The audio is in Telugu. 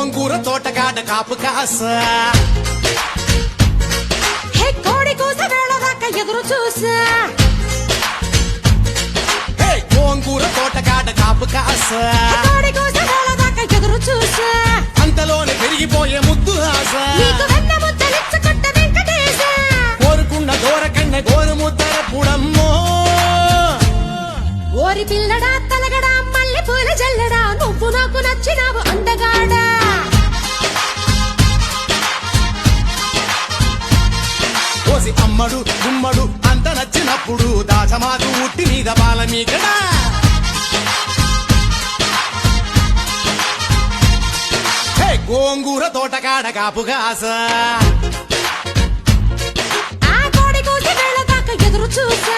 గోంగూర తోటకాడ కాపు కాస హే కోడి కూస వేళ దాకా ఎదురు చూసా హే గోంగూర తోటకాడ కాపు కాస కోడి కూస వేళ దాకా ఎదురు చూసా అంతలోనే పెరిగిపోయే ముద్దు ఆశ నీకు వెన్న ముద్దలిచ్చుకుంట వెంకటేశ కోరుకున్న దూరకన్న గోరు ముద్దర పుడమ్మో ఓరి పిల్లడా తలగడా మల్లె పూల జల్లడా నువ్వు నాకు నచ్చినావు అందగాడా కోసి అమ్మడు గుమ్మడు అంత నచ్చినప్పుడు దాచమాకు ఉట్టి మీద బాల మీకడా హే గోంగూర తోటకాడ కాపు కాస ఆ కోడి కూస వేళ దాకా ఎదురు చూసా